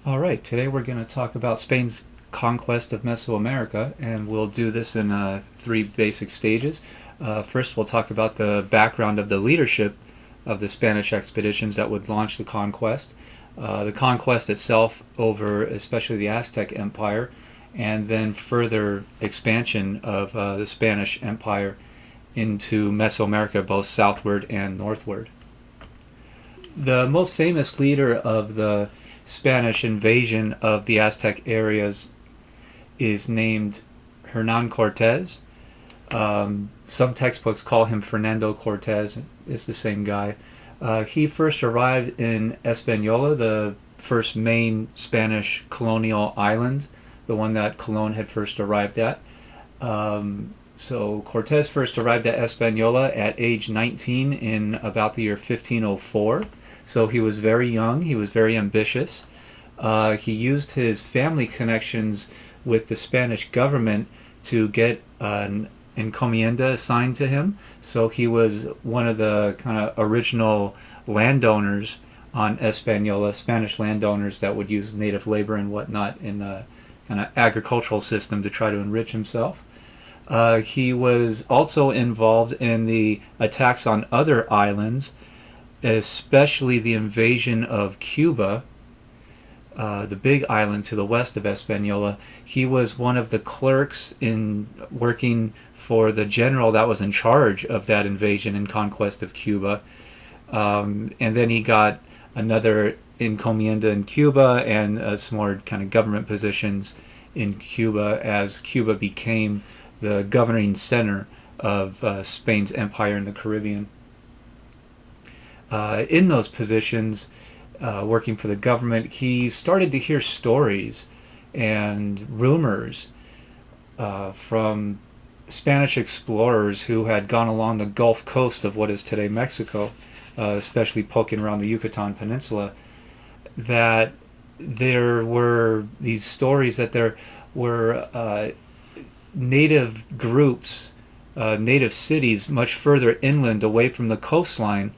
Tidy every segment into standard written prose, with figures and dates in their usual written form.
All right, today we're going to talk about Spain's conquest of Mesoamerica, and we'll do this in three basic stages. First, we'll talk about the background of the leadership of the Spanish expeditions that would launch the conquest, the conquest itself over especially the Aztec Empire, and then further expansion of the Spanish Empire into Mesoamerica, both southward and northward. The most famous leader of the Spanish invasion of the Aztec areas is named Hernan Cortez. Some textbooks call him Fernando Cortez. It's the same guy. He first arrived in Hispaniola, the first main Spanish colonial island, the one that Colon had first arrived at. So Cortez first arrived at Hispaniola at age 19 in about the year 1504. So he was very young. He was very ambitious. He used his family connections with the Spanish government to get an encomienda assigned to him. So he was one of the kind of original landowners on Hispaniola, Spanish landowners that would use native labor and whatnot in the kind of agricultural system to try to enrich himself. He was also involved in the attacks on other islands, especially the invasion of Cuba, the big island to the west of Hispaniola. He was one of the clerks in working for the general that was in charge of that invasion and conquest of Cuba. And then he got another encomienda in Cuba and some more kind of government positions in Cuba as Cuba became the governing center of Spain's empire in the Caribbean. In those positions, working for the government, he started to hear stories and rumors from Spanish explorers who had gone along the Gulf Coast of what is today Mexico, especially poking around the Yucatan Peninsula, that there were these stories that there were native groups, native cities much further inland away from the coastline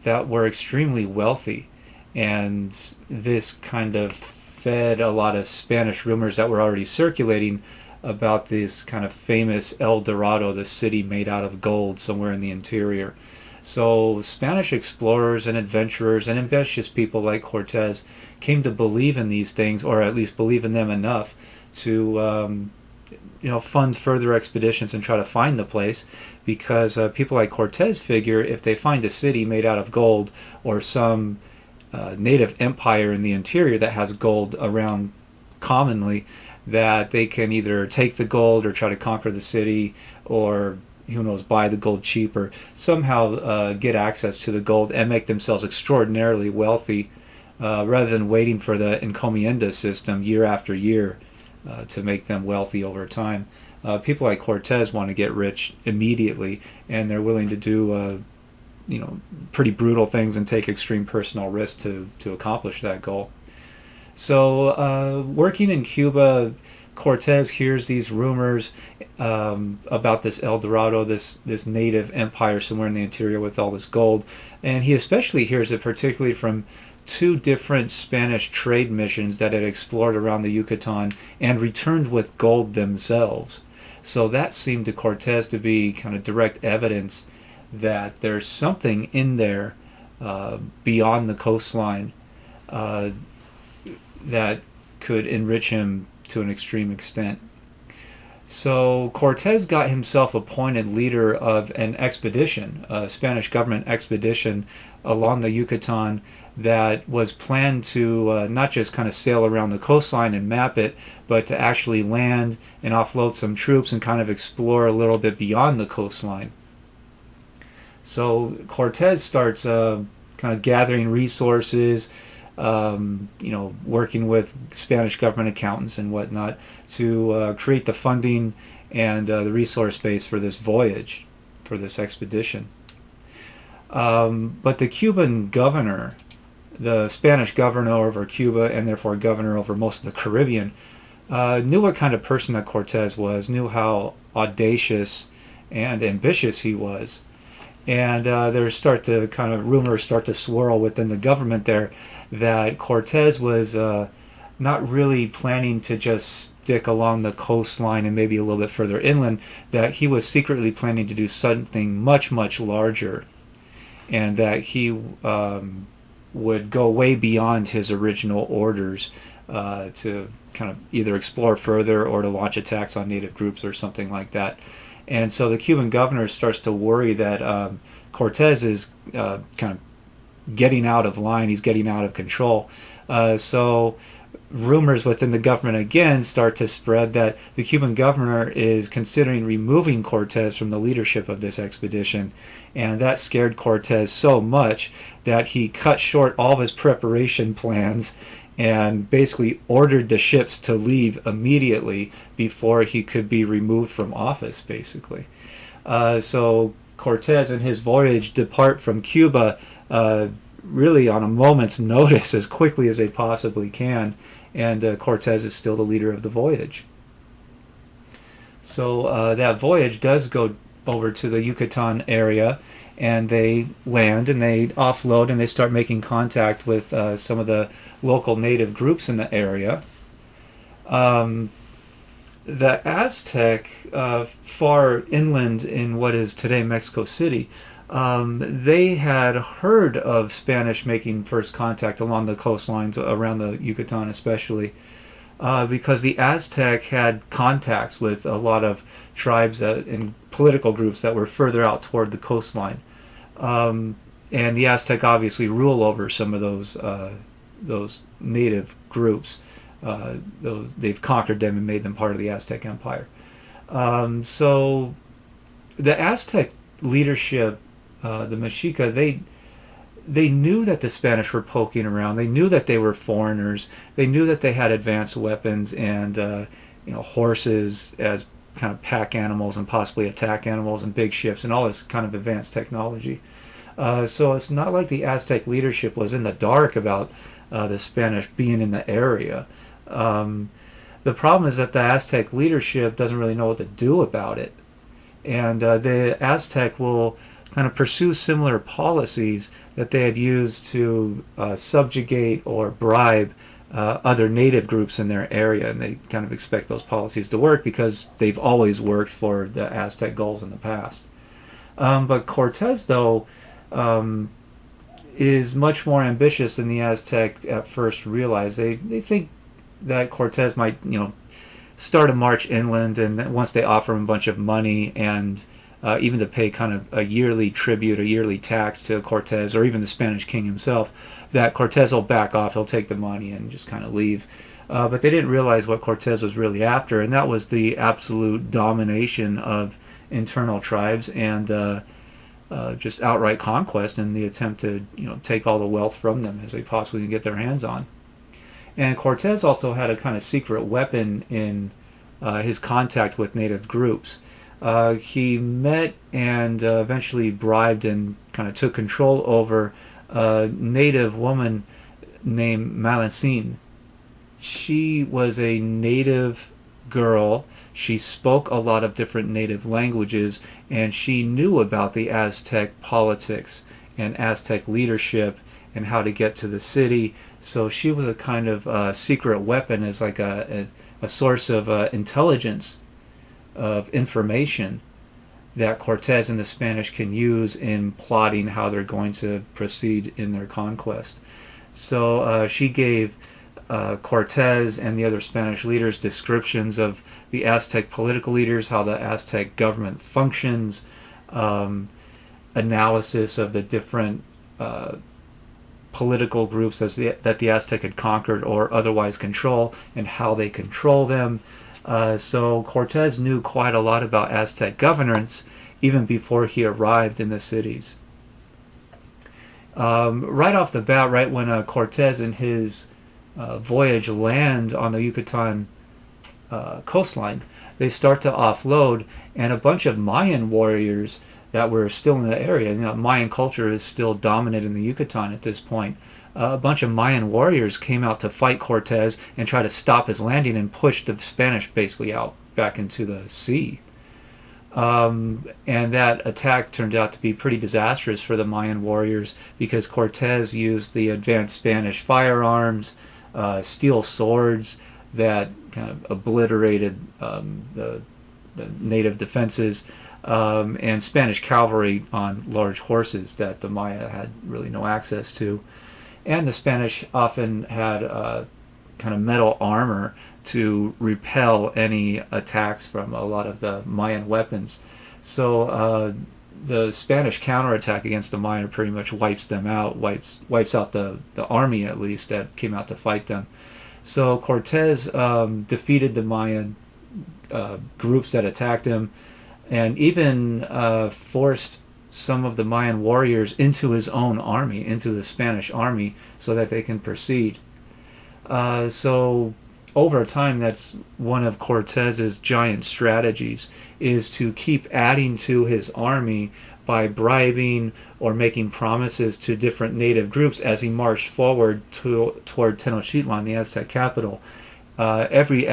that were extremely wealthy, and this kind of fed a lot of Spanish rumors that were already circulating about this kind of famous El Dorado, the city made out of gold somewhere in the interior. So Spanish explorers and adventurers and ambitious people like Cortez came to believe in these things, or at least believe in them enough to fund further expeditions and try to find the place, because people like Cortez figure if they find a city made out of gold or some native empire in the interior that has gold around commonly, that they can either take the gold or try to conquer the city, or who knows, buy the gold cheap, or somehow get access to the gold and make themselves extraordinarily wealthy, rather than waiting for the encomienda system year after year to make them wealthy over time. People like Cortez want to get rich immediately, and they're willing to do pretty brutal things and take extreme personal risks to accomplish that goal. So working in Cuba, Cortez hears these rumors about this El Dorado, this native empire somewhere in the interior with all this gold, and he especially hears it particularly from two different Spanish trade missions that had explored around the Yucatan and returned with gold themselves. So that seemed to Cortez to be kind of direct evidence that there's something in there beyond the coastline that could enrich him to an extreme extent. So Cortez got himself appointed leader of an expedition, a Spanish government expedition along the Yucatan that was planned to not just kind of sail around the coastline and map it, but to actually land and offload some troops and kind of explore a little bit beyond the coastline. So Cortez starts kind of gathering resources, working with Spanish government accountants and whatnot to create the funding and the resource base for this voyage, for this expedition. But the Cuban governor, the Spanish governor over Cuba and therefore governor over most of the Caribbean, knew what kind of person that Cortez was, knew how audacious and ambitious he was, And rumors start to swirl within the government there that Cortez was not really planning to just stick along the coastline and maybe a little bit further inland, that he was secretly planning to do something much, much larger, and that he would go way beyond his original orders to kind of either explore further or to launch attacks on native groups or something like that. And so the Cuban governor starts to worry that Cortez is kind of getting out of line, he's getting out of control. So rumors within the government again start to spread that the Cuban governor is considering removing Cortez from the leadership of this expedition. And that scared Cortez so much that he cut short all of his preparation plans and basically ordered the ships to leave immediately before he could be removed from office, basically. So Cortez and his voyage depart from Cuba really on a moment's notice, as quickly as they possibly can, and Cortez is still the leader of the voyage. So that voyage does go over to the Yucatan area, and they land and they offload and they start making contact with some of the local native groups in the area. The Aztec, far inland in what is today Mexico City, they had heard of Spanish making first contact along the coastlines around the Yucatan especially, because the Aztec had contacts with a lot of tribes and political groups that were further out toward the coastline. And the Aztec obviously rule over some of those native groups. They've conquered them and made them part of the Aztec Empire. So the Aztec leadership, the Mexica, they knew that the Spanish were poking around. They knew that they were foreigners. They knew that they had advanced weapons and horses as kind of pack animals and possibly attack animals and big ships and all this kind of advanced technology. So it's not like the Aztec leadership was in the dark about the Spanish being in the area. The problem is that the Aztec leadership doesn't really know what to do about it. And the Aztec will kind of pursue similar policies that they had used to subjugate or bribe other native groups in their area. And they kind of expect those policies to work because they've always worked for the Aztec goals in the past. But Cortez, though, is much more ambitious than the Aztec at first realized. They think that Cortez might, start a march inland, and once they offer him a bunch of money and even to pay kind of a yearly tribute, a yearly tax to Cortez, or even the Spanish king himself, that Cortez will back off, he'll take the money and just kind of leave. But they didn't realize what Cortez was really after, and that was the absolute domination of internal tribes and just outright conquest in the attempt to take all the wealth from them as they possibly can get their hands on. And Cortez also had a kind of secret weapon in his contact with native groups. He met and eventually bribed and kind of took control over a native woman named Malancine. She was a native girl. She spoke a lot of different native languages, and she knew about the Aztec politics and Aztec leadership and how to get to the city. So she was a kind of secret weapon, as like a source of intelligence, of information that Cortez and the Spanish can use in plotting how they're going to proceed in their conquest. So she gave Cortez and the other Spanish leaders descriptions of the Aztec political leaders, how the Aztec government functions, analysis of the different political groups that the Aztec had conquered or otherwise control, and how they control them. So Cortez knew quite a lot about Aztec governance even before he arrived in the cities. Right off the bat, right when Cortez and his voyage land on the Yucatan coastline, they start to offload, and a bunch of Mayan warriors that were still in the area. Mayan culture is still dominant in the Yucatan at this point. A bunch of Mayan warriors came out to fight Cortez and try to stop his landing and push the Spanish basically out back into the sea. And that attack turned out to be pretty disastrous for the Mayan warriors because Cortez used the advanced Spanish firearms, steel swords that kind of obliterated the native defenses, and Spanish cavalry on large horses that the Maya had really no access to. And the Spanish often had kind of metal armor to repel any attacks from a lot of the Mayan weapons. So the Spanish counterattack against the Mayan pretty much wipes them out, wipes out the army at least that came out to fight them. So Cortez defeated the Mayan groups that attacked him, and even forced some of the Mayan warriors into his own army, into the Spanish army, so that they can proceed. So over time, that's one of Cortez's giant strategies, is to keep adding to his army by bribing or making promises to different native groups as he marched forward toward Tenochtitlan, the Aztec capital. Every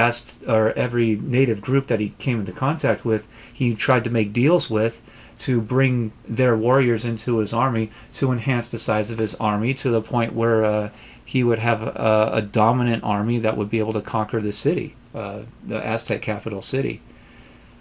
native group that he came into contact with, he tried to make deals with to bring their warriors into his army to enhance the size of his army to the point where he would have a dominant army that would be able to conquer the city, the Aztec capital city.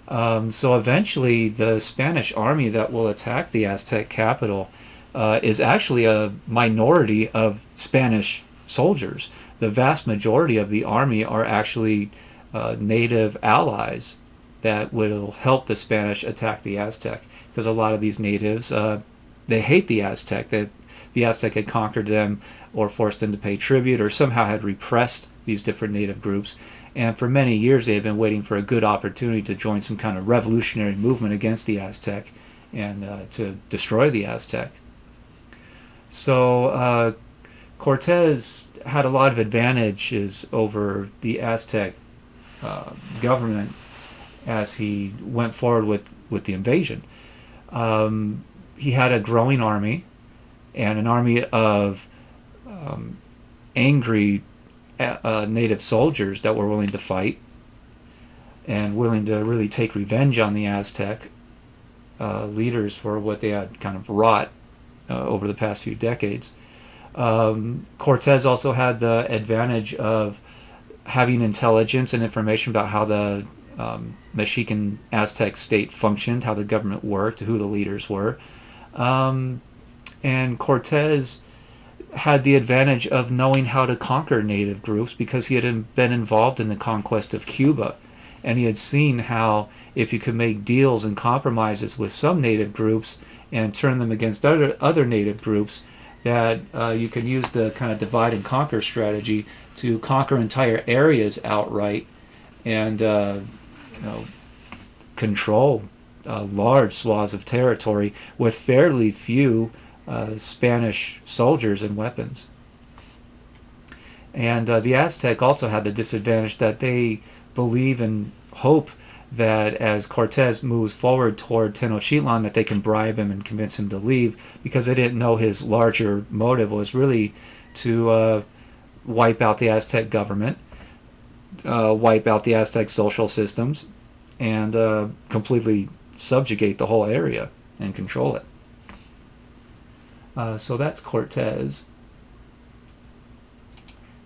So eventually, the Spanish army that will attack the Aztec capital is actually a minority of Spanish soldiers. The vast majority of the army are actually native allies that will help the Spanish attack the Aztec, because a lot of these natives, they hate the Aztec. The Aztec had conquered them or forced them to pay tribute or somehow had repressed these different native groups. And for many years they had been waiting for a good opportunity to join some kind of revolutionary movement against the Aztec and to destroy the Aztec. So Cortez had a lot of advantages over the Aztec government as he went forward with the invasion. He had a growing army and an army of angry native soldiers that were willing to fight and willing to really take revenge on the Aztec leaders for what they had kind of wrought over the past few decades. Cortez also had the advantage of having intelligence and information about how the Mexican Aztec state functioned, how the government worked, who the leaders were. And Cortez had the advantage of knowing how to conquer native groups because he had been involved in the conquest of Cuba. And he had seen how if you could make deals and compromises with some native groups and turn them against other native groups, that you can use the kind of divide and conquer strategy to conquer entire areas outright and control large swaths of territory with fairly few Spanish soldiers and weapons. And the Aztec also had the disadvantage that they believe and hope that as Cortez moves forward toward Tenochtitlan that they can bribe him and convince him to leave, because they didn't know his larger motive was really to wipe out the Aztec government, wipe out the Aztec social systems, and completely subjugate the whole area and control it. So that's Cortez.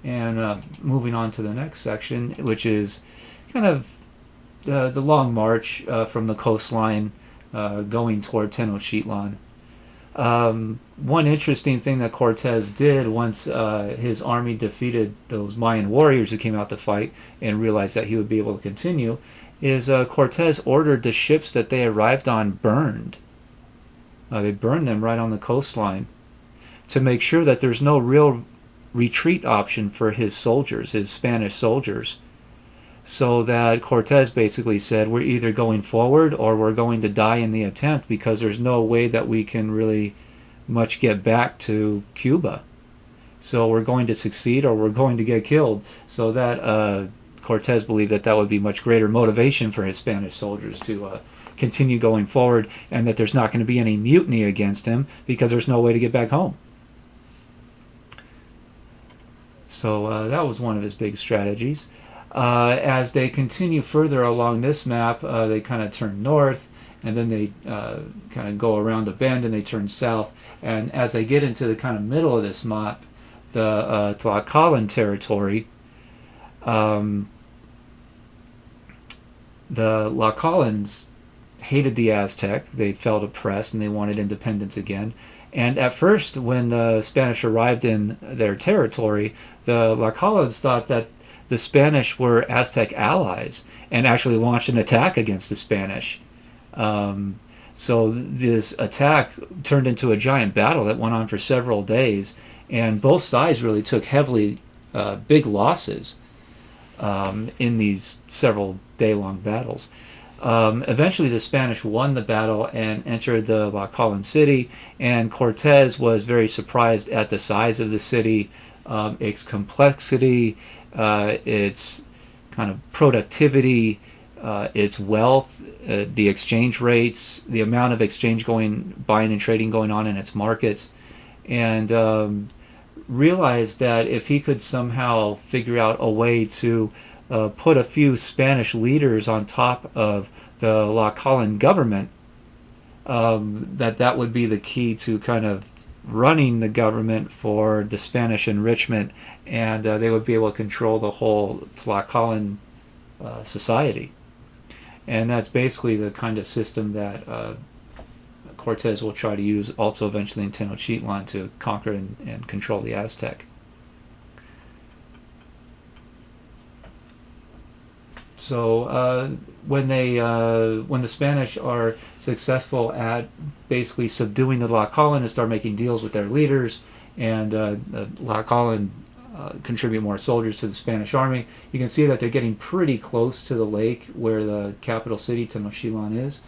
And moving on to the next section, which is kind of the long march from the coastline going toward Tenochtitlan. One interesting thing that Cortez did once his army defeated those Mayan warriors who came out to fight and realized that he would be able to continue is Cortez ordered the ships that they arrived on burned. They burned them right on the coastline to make sure that there's no real retreat option for his soldiers, his Spanish soldiers. So that Cortez basically said, we're either going forward or we're going to die in the attempt, because there's no way that we can really much get back to Cuba. So we're going to succeed or we're going to get killed. So that Cortez believed that that would be much greater motivation for his Spanish soldiers to continue going forward, and that there's not going to be any mutiny against him because there's no way to get back home. So that was one of his big strategies. As they continue further along this map, they kind of turn north, and then they kind of go around the bend and they turn south. And as they get into the kind of middle of this map, the Tlaxcalan territory, um, the Tlaxcalans hated the Aztec. They felt oppressed and they wanted independence again. And at first, when the Spanish arrived in their territory, the Tlaxcalans thought that the Spanish were Aztec allies and actually launched an attack against the Spanish. Um, so this attack turned into a giant battle that went on for several days, and both sides really took heavily big losses in these several day-long battles. Eventually, the Spanish won the battle and entered the Tlaxcalan city, and Cortez was very surprised at the size of the city, its complexity, its kind of productivity, its wealth, the exchange rates, the amount of buying and trading going on in its markets, and realized that if he could somehow figure out a way to put a few Spanish leaders on top of the Tlaxcalan government, that would be the key to kind of running the government for the Spanish enrichment, and they would be able to control the whole Tlaxcalan society. And that's basically the kind of system that Cortez will try to use also eventually in Tenochtitlan to conquer and control the Aztec. So when the Spanish are successful at basically subduing the Tlaxcalan and start making deals with their leaders, and the Tlaxcalan contribute more soldiers to the Spanish army, you can see that they're getting pretty close to the lake where the capital city Tenochtitlan is,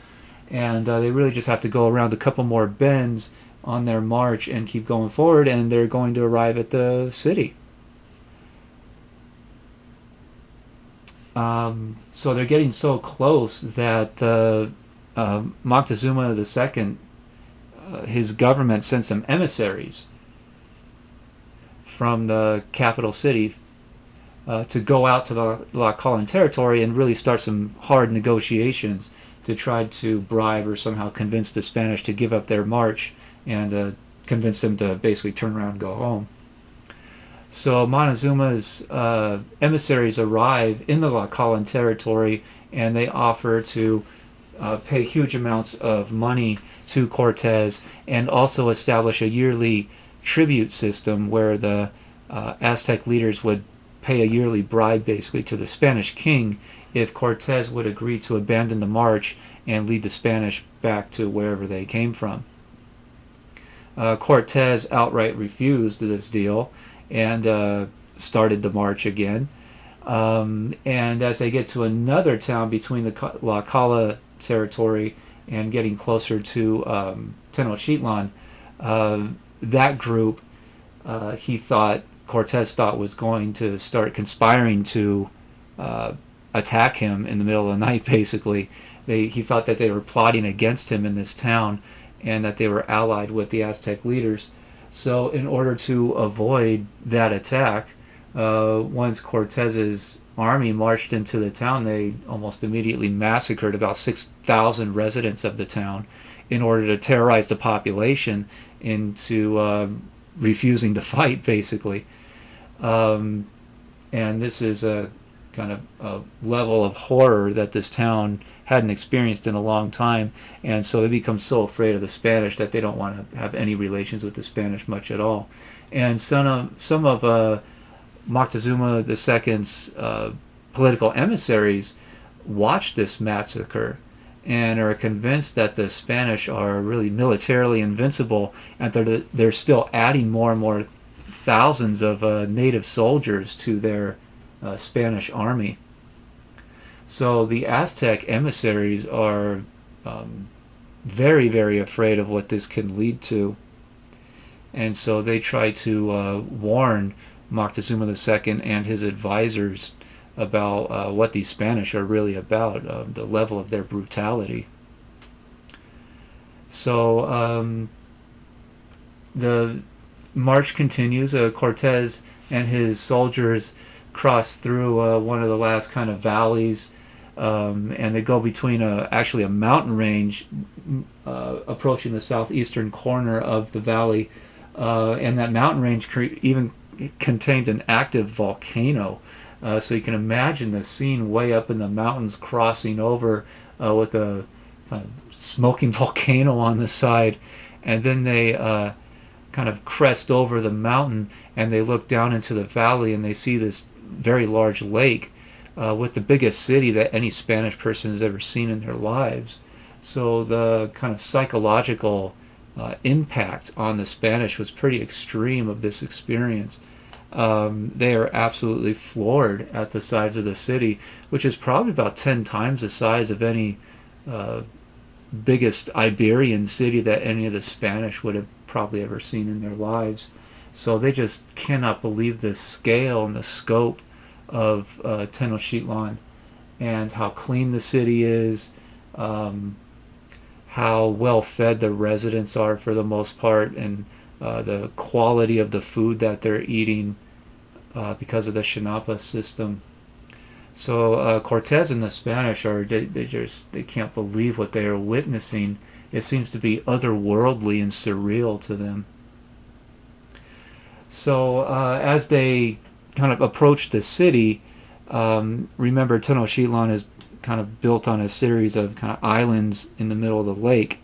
and they really just have to go around a couple more bends on their march and keep going forward, and they're going to arrive at the city. So they're getting so close that Moctezuma II, his government sent some emissaries from the capital city to go out to the Tlaxcalan territory and really start some hard negotiations to try to bribe or somehow convince the Spanish to give up their march and convince them to basically turn around and go home. So Montezuma's emissaries arrive in the Tlaxcalan territory, and they offer to pay huge amounts of money to Cortez and also establish a yearly tribute system where the Aztec leaders would pay a yearly bribe basically to the Spanish king if Cortez would agree to abandon the march and lead the Spanish back to wherever they came from. Cortez outright refused this deal and started the march again. And as they get to another town between the Tlaxcala territory and getting closer to Tenochtitlan, that group Cortez thought was going to start conspiring to attack him in the middle of the night, basically. He thought that they were plotting against him in this town and that they were allied with the Aztec leaders. So in order to avoid that attack, once Cortez's army marched into the town, they almost immediately massacred about 6,000 residents of the town in order to terrorize the population into refusing to fight, basically. And this is a kind of a level of horror that this town hadn't experienced in a long time, and so they become so afraid of the Spanish that they don't want to have any relations with the Spanish much at all. And some of Moctezuma II's political emissaries watch this massacre and are convinced that the Spanish are really militarily invincible, and they're still adding more and more thousands of native soldiers to their Spanish army. So the Aztec emissaries are very, very afraid of what this can lead to, and so they try to warn Moctezuma II and his advisors about what these Spanish are really about, the level of their brutality. So the march continues. Cortez and his soldiers cross through one of the last kind of valleys and they go between actually a mountain range approaching the southeastern corner of the valley, and that mountain range even contained an active volcano. So you can imagine the scene way up in the mountains crossing over with a kind of smoking volcano on the side, and then they kind of crest over the mountain and they look down into the valley and they see this very large lake with the biggest city that any Spanish person has ever seen in their lives. So the kind of psychological impact on the Spanish was pretty extreme of this experience. They are absolutely floored at the size of the city, which is probably about 10 times the size of any biggest Iberian city that any of the Spanish would have probably ever seen in their lives. So they just cannot believe the scale and the scope of Tenochtitlan, and how clean the city is, how well fed the residents are for the most part, and the quality of the food that they're eating because of the Chinapa system. So Cortez and the Spanish they can't believe what they are witnessing. It seems to be otherworldly and surreal to them. So as they kind of approach the city, remember Tenochtitlan is kind of built on a series of kind of islands in the middle of the lake.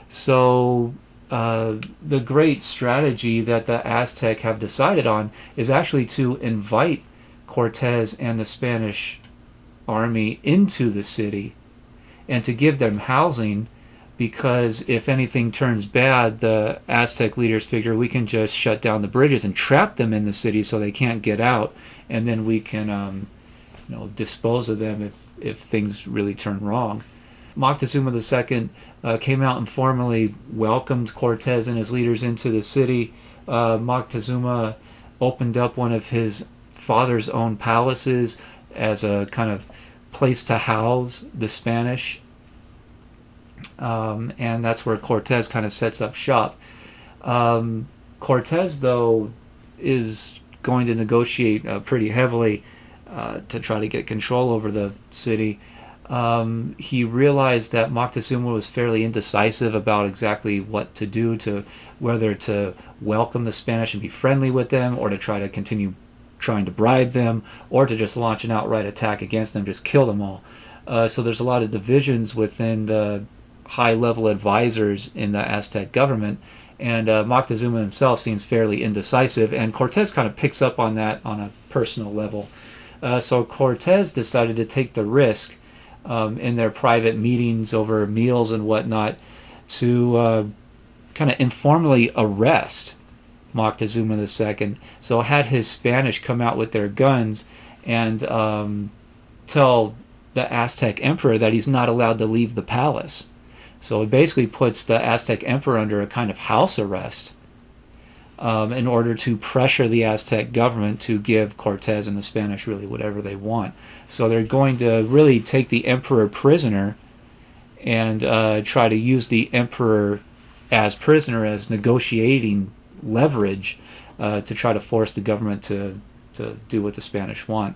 So the great strategy that the Aztec have decided on is actually to invite Cortez and the Spanish army into the city and to give them housing, because if anything turns bad, the Aztec leaders figure we can just shut down the bridges and trap them in the city so they can't get out, and then we can dispose of them if things really turn wrong. Moctezuma II came out and formally welcomed Cortez and his leaders into the city. Moctezuma opened up one of his father's own palaces as a kind of place to house the Spanish, and that's where Cortez kind of sets up shop. Cortez, though, is going to negotiate pretty heavily to try to get control over the city. He realized that Moctezuma was fairly indecisive about exactly what to do, to whether to welcome the Spanish and be friendly with them, or to try to continue trying to bribe them, or to just launch an outright attack against them, just kill them all. So there's a lot of divisions within the high-level advisors in the Aztec government, and Moctezuma himself seems fairly indecisive, and Cortez kind of picks up on that on a personal level. So Cortez decided to take the risk in their private meetings over meals and whatnot to kind of informally arrest Moctezuma II. So had his Spanish come out with their guns and tell the Aztec emperor that he's not allowed to leave the palace. So it basically puts the Aztec emperor under a kind of house arrest in order to pressure the Aztec government to give Cortez and the Spanish really whatever they want. So they're going to really take the emperor prisoner and try to use the emperor as prisoner as negotiating leverage to try to force the government to do what the Spanish want.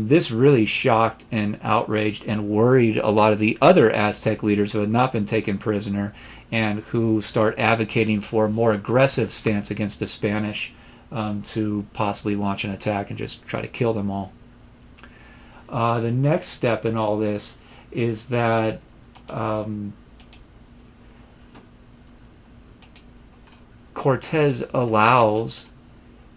This really shocked and outraged and worried a lot of the other Aztec leaders who had not been taken prisoner and who start advocating for a more aggressive stance against the Spanish to possibly launch an attack and just try to kill them all. The next step in all this is that Cortez allows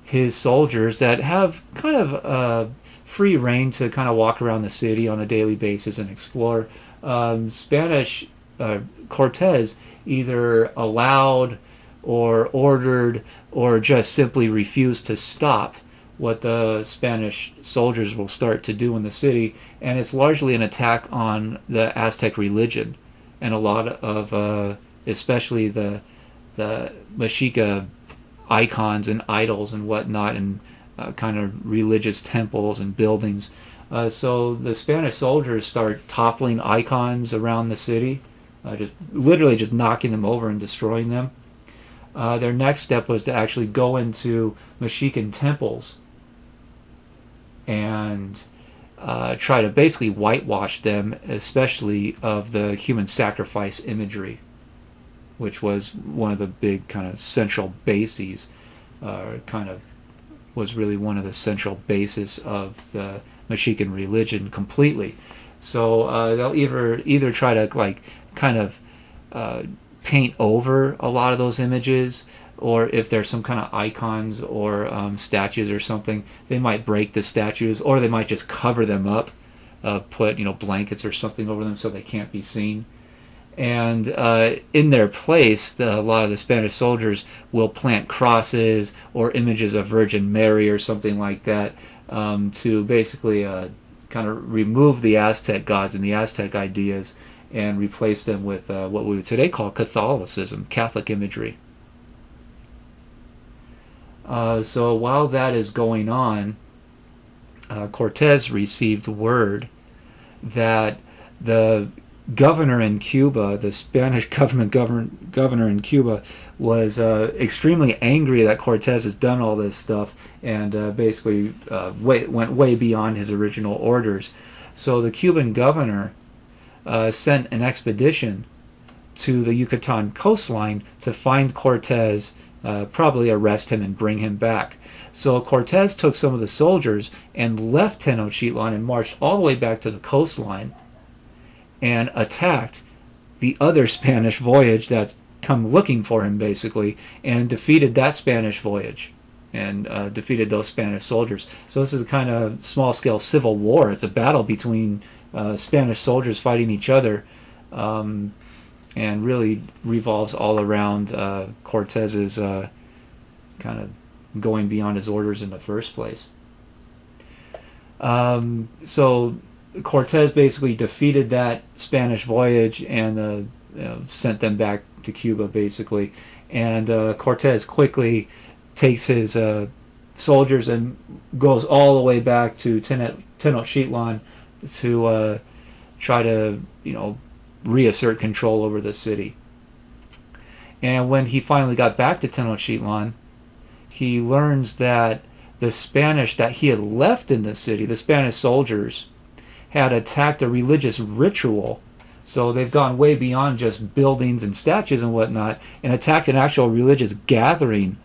his soldiers that have kind of free reign to kind of walk around the city on a daily basis and explore. Cortez either allowed or ordered or just simply refused to stop what the Spanish soldiers will start to do in the city, and it's largely an attack on the Aztec religion and a lot of especially the Mexica icons and idols and whatnot, and kind of religious temples and buildings. So the Spanish soldiers start toppling icons around the city, just literally just knocking them over and destroying them. Their next step was to actually go into Mexican temples and try to basically whitewash them, especially of the human sacrifice imagery, which was one of the big kind of central bases, kind of was really one of the central bases of the Mexican religion completely. So they'll either try to like kind of paint over a lot of those images, or if there's some kind of icons or statues or something, they might break the statues, or they might just cover them up, put blankets or something over them so they can't be seen. And in their place, a lot of the Spanish soldiers will plant crosses or images of Virgin Mary or something like that, to basically kind of remove the Aztec gods and the Aztec ideas and replace them with what we would today call Catholicism, Catholic imagery. So while that is going on, Cortez received word that the governor in Cuba, the Spanish governor in Cuba, was extremely angry that Cortez has done all this stuff, and basically went way beyond his original orders. So the Cuban governor sent an expedition to the Yucatan coastline to find Cortez, probably arrest him and bring him back. So Cortez took some of the soldiers and left Tenochtitlan and marched all the way back to the coastline and attacked the other Spanish voyage that's come looking for him, basically, and defeated that Spanish voyage and defeated those Spanish soldiers. So this is a kind of small-scale civil war. It's a battle between Spanish soldiers fighting each other, and really revolves all around Cortez's kind of going beyond his orders in the first place. So Cortez basically defeated that Spanish voyage and sent them back to Cuba, basically. And Cortez quickly takes his soldiers and goes all the way back to Tenochtitlan to try to, reassert control over the city. And when he finally got back to Tenochtitlan, he learns that the Spanish that he had left in the city, the Spanish soldiers, had attacked a religious ritual. So they've gone way beyond just buildings and statues and whatnot, and attacked an actual religious gathering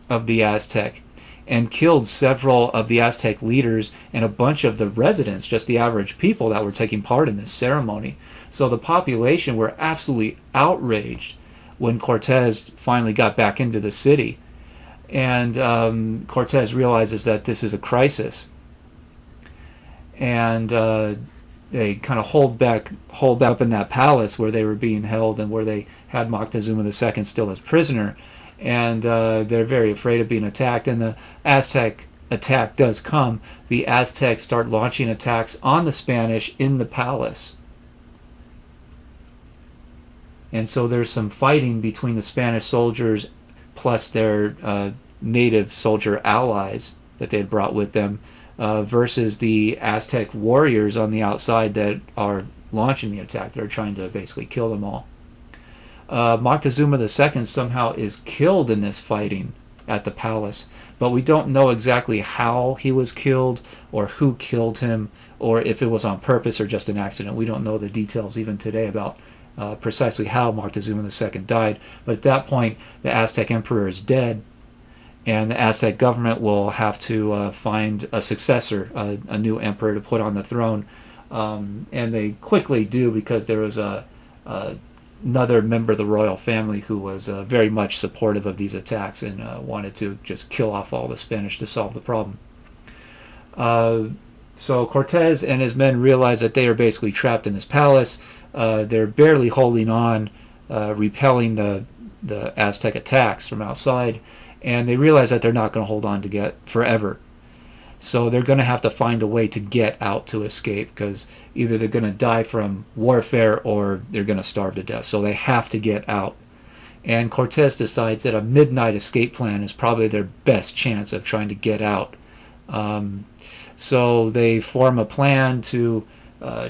of the Aztec and killed several of the Aztec leaders and a bunch of the residents, just the average people that were taking part in this ceremony. So the population were absolutely outraged when Cortez finally got back into the city. And Cortez realizes that this is a crisis. And they kind of hold back up in that palace where they were being held and where they had Moctezuma II still as prisoner. And they're very afraid of being attacked. And the Aztec attack does come. The Aztecs start launching attacks on the Spanish in the palace. And so there's some fighting between the Spanish soldiers plus their native soldier allies that they had brought with them, versus the Aztec warriors on the outside that are launching the attack. They're trying to basically kill them all. Moctezuma II somehow is killed in this fighting at the palace, but we don't know exactly how he was killed or who killed him, or if it was on purpose or just an accident. We don't know the details even today about precisely how Moctezuma II died. But at that point, the Aztec emperor is dead, and the Aztec government will have to find a successor, a new emperor to put on the throne. And they quickly do, because there was another member of the royal family who was very much supportive of these attacks and wanted to just kill off all the Spanish to solve the problem. So Cortez and his men realize that they are basically trapped in this palace. They're barely holding on, repelling the Aztec attacks from outside, and they realize that they're not going to hold on to get forever. So they're going to have to find a way to get out to escape, because either they're going to die from warfare or they're going to starve to death. So they have to get out. And Cortez decides that a midnight escape plan is probably their best chance of trying to get out. So they form a plan to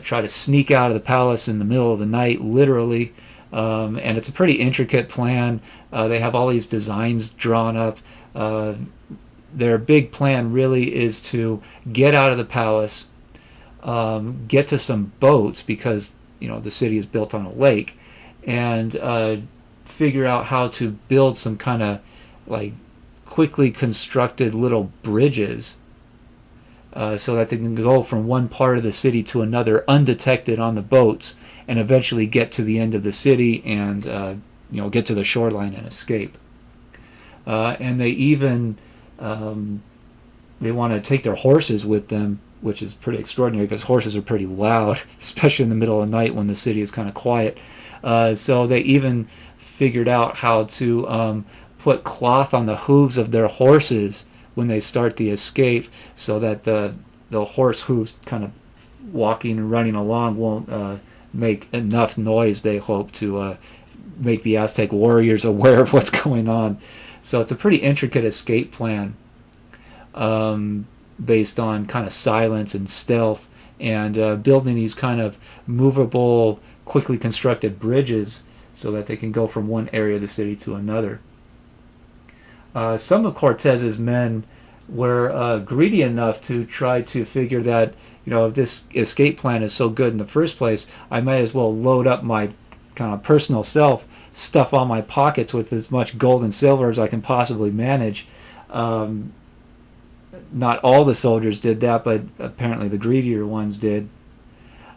try to sneak out of the palace in the middle of the night, literally. And it's a pretty intricate plan. They have all these designs drawn up. Their big plan really is to get out of the palace, get to some boats because the city is built on a lake, and figure out how to build some kind of like quickly constructed little bridges so that they can go from one part of the city to another undetected on the boats, and eventually get to the end of the city and get to the shoreline and escape. And they even they want to take their horses with them, which is pretty extraordinary because horses are pretty loud, especially in the middle of the night when the city is kind of quiet. So they even figured out how to put cloth on the hooves of their horses when they start the escape, so that the horse hooves kind of walking and running along won't make enough noise, they hope, to make the Aztec warriors aware of what's going on. So it's a pretty intricate escape plan, based on kind of silence and stealth, and building these kind of movable, quickly constructed bridges so that they can go from one area of the city to another. Some of Cortez's men were greedy enough to try to figure that, if this escape plan is so good in the first place, I might as well load up my kind of personal self, stuff all my pockets with as much gold and silver as I can possibly manage. Not all the soldiers did that, but apparently the greedier ones did.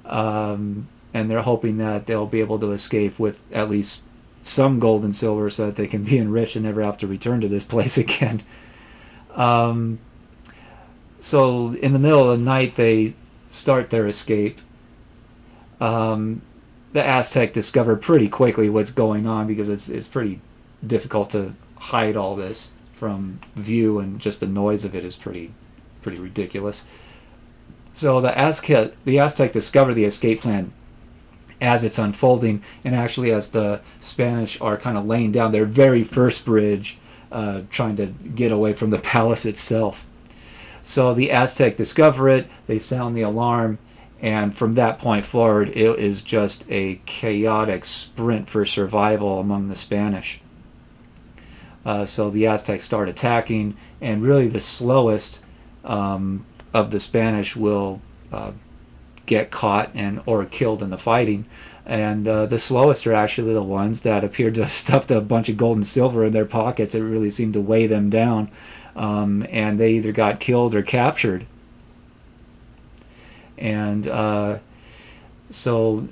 And they're hoping that they'll be able to escape with at least some gold and silver so that they can be enriched and never have to return to this place again. So in the middle of the night, they start their escape. The Aztec discover pretty quickly what's going on because it's pretty difficult to hide all this from view, and just the noise of it is pretty ridiculous. So the Aztec discover the escape plan as it's unfolding, and actually as the Spanish are kind of laying down their very first bridge, trying to get away from the palace itself. So the Aztec discover it, they sound the alarm, and from that point forward, it is just a chaotic sprint for survival among the Spanish. So the Aztecs start attacking, and really the slowest of the Spanish will get caught or killed in the fighting. And the slowest are actually the ones that appeared to have stuffed a bunch of gold and silver in their pockets. It really seemed to weigh them down. And they either got killed or captured. And so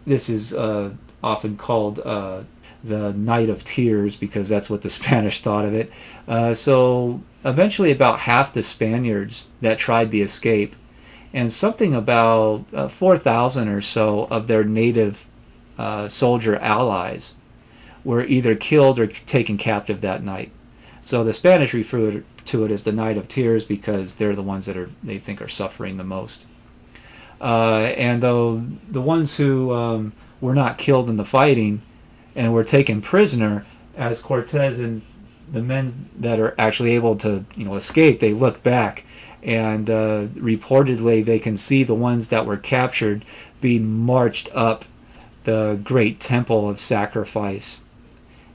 this is often called the Night of Tears, because that's what the Spanish thought of it. So eventually about half the Spaniards that tried the escape, and something about 4,000 or so of their native soldier allies, were either killed or taken captive that night. So the Spanish refer to it as the Night of Tears because they're the ones that they think are suffering the most. And though the ones who were not killed in the fighting and were taken prisoner, as Cortez and the men that are actually able to escape, they look back, and reportedly they can see the ones that were captured being marched up the great temple of sacrifice,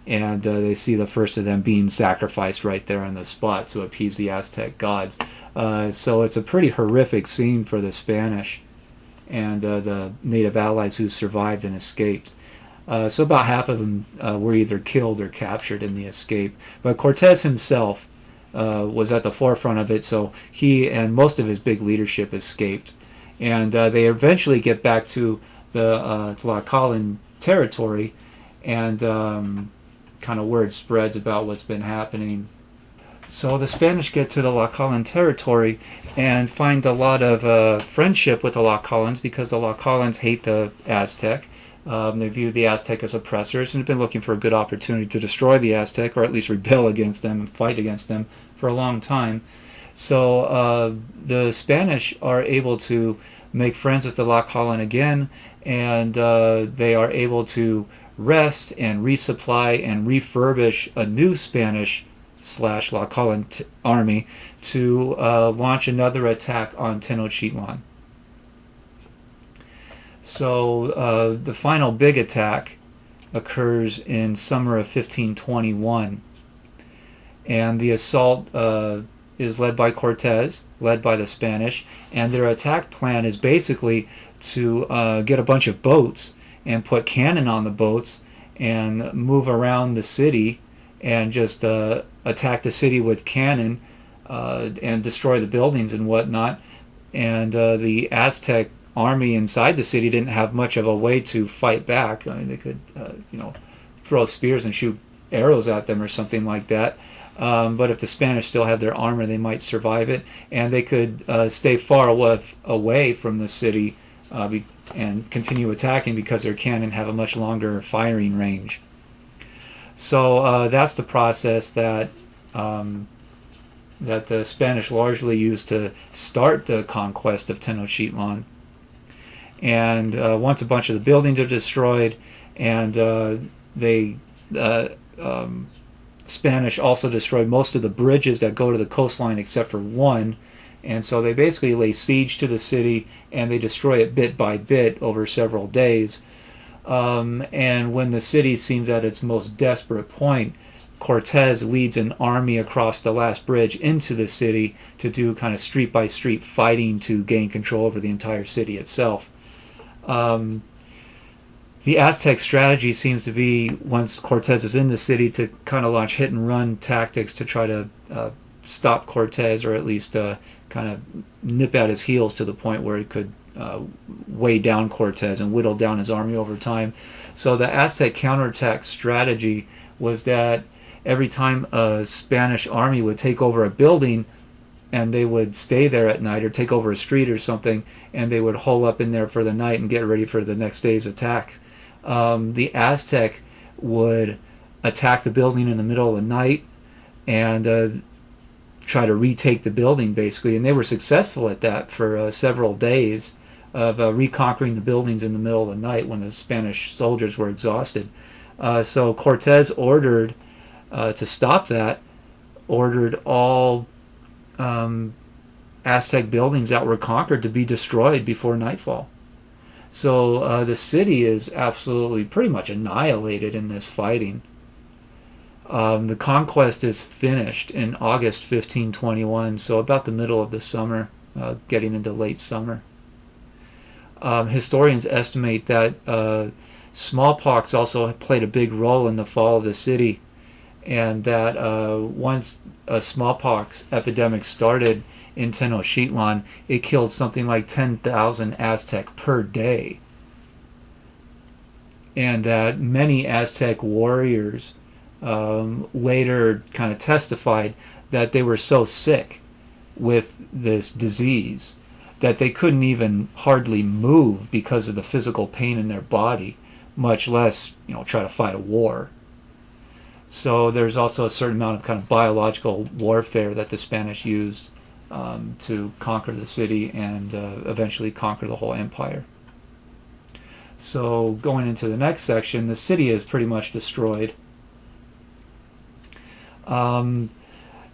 and they see the first of them being sacrificed right there on the spot to appease the Aztec gods. So it's a pretty horrific scene for the Spanish and the native allies who survived and escaped. So about half of them were either killed or captured in the escape. But Cortez himself was at the forefront of it, so he and most of his big leadership escaped. And they eventually get back to the Tlaxcalan territory, and kind of word spreads about what's been happening. So the Spanish get to the Tlaxcalan territory and find a lot of friendship with the Tlaxcalans, because the Tlaxcalans hate the Aztec. They view the Aztec as oppressors and have been looking for a good opportunity to destroy the Aztec, or at least rebel against them and fight against them for a long time. So the Spanish are able to make friends with the Tlaxcalan again, and they are able to rest and resupply and refurbish a new Spanish / Tlaxcalan army to launch another attack on Tenochtitlan. So the final big attack occurs in summer of 1521, and the assault is led by Cortez, led by the Spanish, and their attack plan is basically to get a bunch of boats and put cannon on the boats and move around the city and just attack the city with cannon and destroy the buildings and whatnot. And the Aztec army inside the city didn't have much of a way to fight back. I mean, they could, throw spears and shoot arrows at them or something like that. But if the Spanish still have their armor, they might survive it, and they could stay far away from the city and continue attacking because their cannon have a much longer firing range. So that's the process that the Spanish largely used to start the conquest of Tenochtitlan. And once a bunch of the buildings are destroyed, and they Spanish also destroyed most of the bridges that go to the coastline except for one, and so they basically lay siege to the city and they destroy it bit by bit over several days. And when the city seems at its most desperate point, Cortez leads an army across the last bridge into the city to do kind of street by street fighting to gain control over the entire city itself. The Aztec strategy seems to be, once Cortez is in the city, to kind of launch hit and run tactics to try to stop Cortez, or at least kind of nip at his heels to the point where it could weigh down Cortez and whittle down his army over time. So the Aztec counterattack strategy was that every time a Spanish army would take over a building, and they would stay there at night or take over a street or something, and they would hole up in there for the night and get ready for the next day's attack. The Aztec would attack the building in the middle of the night and try to retake the building, basically. And they were successful at that for several days of reconquering the buildings in the middle of the night when the Spanish soldiers were exhausted. So Cortez ordered, to stop that, ordered all Aztec buildings that were conquered to be destroyed before nightfall. So the city is absolutely pretty much annihilated in this fighting. The conquest is finished in August 1521, so about the middle of the summer, getting into late summer. Historians estimate that smallpox also played a big role in the fall of the city, and that once a smallpox epidemic started in Tenochtitlan, it killed something like 10,000 Aztec per day. And that many Aztec warriors later kind of testified that they were so sick with this disease that they couldn't even hardly move because of the physical pain in their body, much less, try to fight a war. So there's also a certain amount of kind of biological warfare that the Spanish used to conquer the city and eventually conquer the whole empire. So going into the next section, the city is pretty much destroyed.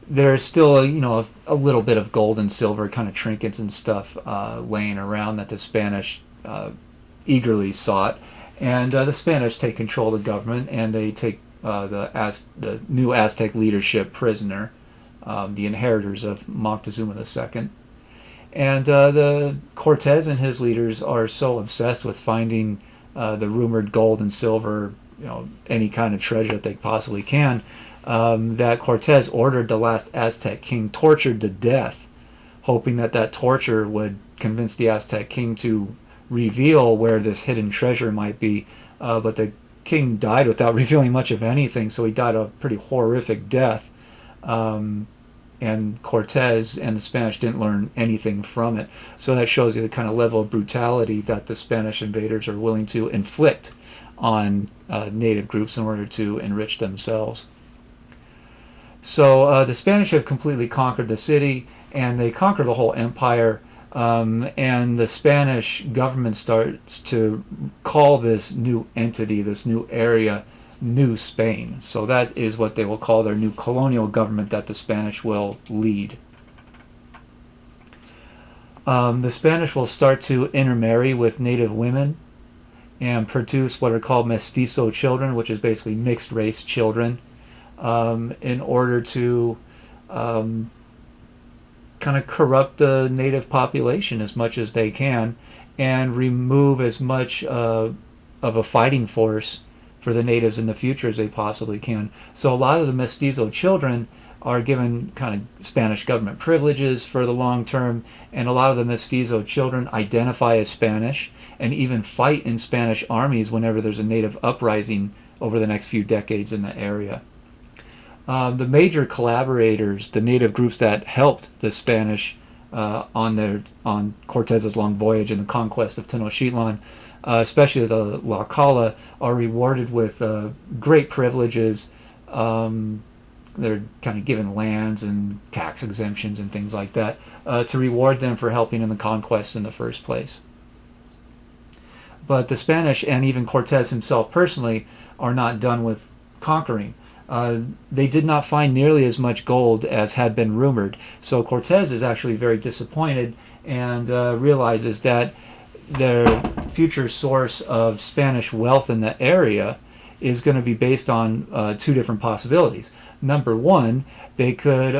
There's still a little bit of gold and silver kind of trinkets and stuff laying around that the Spanish eagerly sought, and the Spanish take control of the government, and they take the new Aztec leadership prisoner, the inheritors of Moctezuma II. And the Cortez and his leaders are so obsessed with finding the rumored gold and silver, any kind of treasure that they possibly can, that Cortez ordered the last Aztec king tortured to death, hoping that torture would convince the Aztec king to reveal where this hidden treasure might be. But the king died without revealing much of anything, so he died a pretty horrific death. And Cortez and the Spanish didn't learn anything from it. So that shows you the kind of level of brutality that the Spanish invaders are willing to inflict on native groups in order to enrich themselves. So the Spanish have completely conquered the city, and they conquer the whole empire, and the Spanish government starts to call this new entity, this new area, New Spain. So that is what they will call their new colonial government that the Spanish will lead. The Spanish will start to intermarry with native women and produce what are called mestizo children, which is basically mixed race children, in order to kind of corrupt the native population as much as they can and remove as much of a fighting force for the natives in the future as they possibly can. So a lot of the mestizo children are given kind of Spanish government privileges for the long term, and a lot of the mestizo children identify as Spanish and even fight in Spanish armies whenever there's a native uprising over the next few decades in the area. The major collaborators, the native groups that helped the Spanish on Cortez's long voyage and the conquest of Tenochtitlan, especially the La Cala, are rewarded with great privileges. They're kind of given lands and tax exemptions and things like that to reward them for helping in the conquest in the first place. But the Spanish, and even Cortez himself personally, are not done with conquering. They did not find nearly as much gold as had been rumored. So Cortez is actually very disappointed and realizes that their future source of Spanish wealth in the area is going to be based on two different possibilities. Number one, they could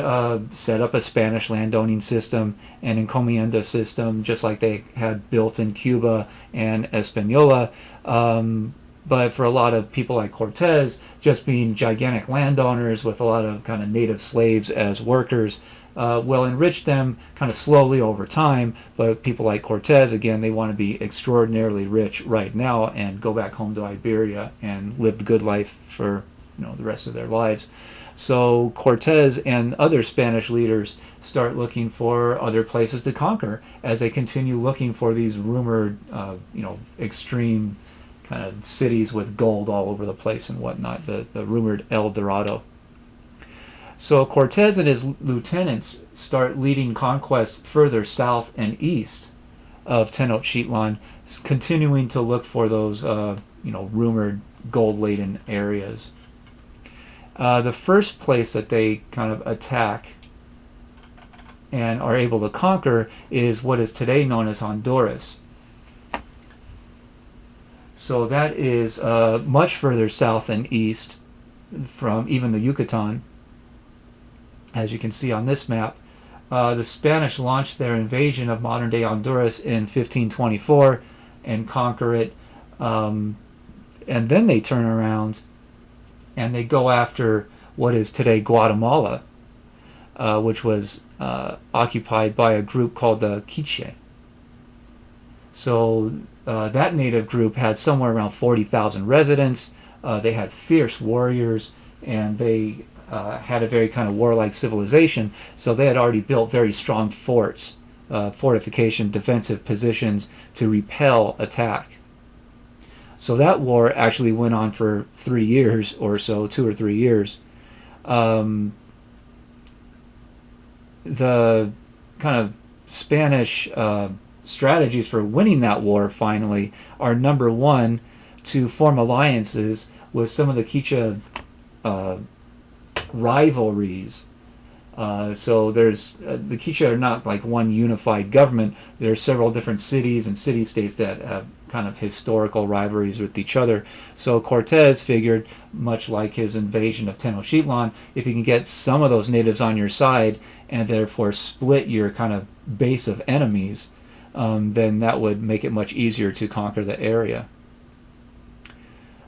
set up a Spanish landowning system and encomienda system, just like they had built in Cuba and Hispaniola. But for a lot of people like Cortez, just being gigantic landowners with a lot of kind of native slaves as workers will enrich them kind of slowly over time. But people like Cortez, again, they want to be extraordinarily rich right now and go back home to Iberia and live the good life for the rest of their lives. So Cortez and other Spanish leaders start looking for other places to conquer as they continue looking for these rumored, extreme kind of cities with gold all over the place and whatnot, the rumored El Dorado. So Cortez and his lieutenants start leading conquest further south and east of Tenochtitlan, continuing to look for those, rumored gold-laden areas. The first place that they kind of attack and are able to conquer is what is today known as Honduras. So that is much further south and east from even the Yucatan. As you can see on this map, the Spanish launched their invasion of modern-day Honduras in 1524 and conquer it. And then they turn around and they go after what is today Guatemala, which was occupied by a group called the Quiche. So that native group had somewhere around 40,000 residents. They had fierce warriors, and they had a very kind of warlike civilization. So they had already built very strong forts, fortification, defensive positions to repel attack. So that war actually went on for 3 years or so, 2 or 3 years. The kind of Spanish strategies for winning that war finally are, number one, to form alliances with some of the Quiche rivalries. So there's the Quiche are not like one unified government. There are several different cities and city-states that have kind of historical rivalries with each other. So Cortez figured, much like his invasion of Tenochtitlan, if you can get some of those natives on your side and therefore split your kind of base of enemies, then that would make it much easier to conquer the area.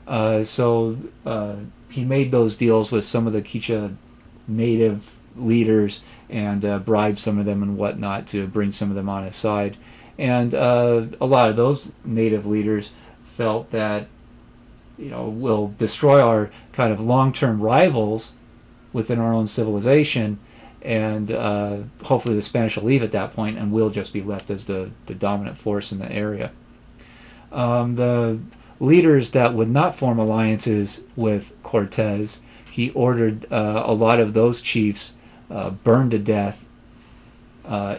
So he made those deals with some of the Quiche native leaders and bribed some of them and whatnot to bring some of them on his side. And a lot of those native leaders felt that, we'll destroy our kind of long-term rivals within our own civilization, and hopefully the Spanish will leave at that point, and we'll just be left as the dominant force in the area. The leaders that would not form alliances with Cortez, he ordered a lot of those chiefs burned to death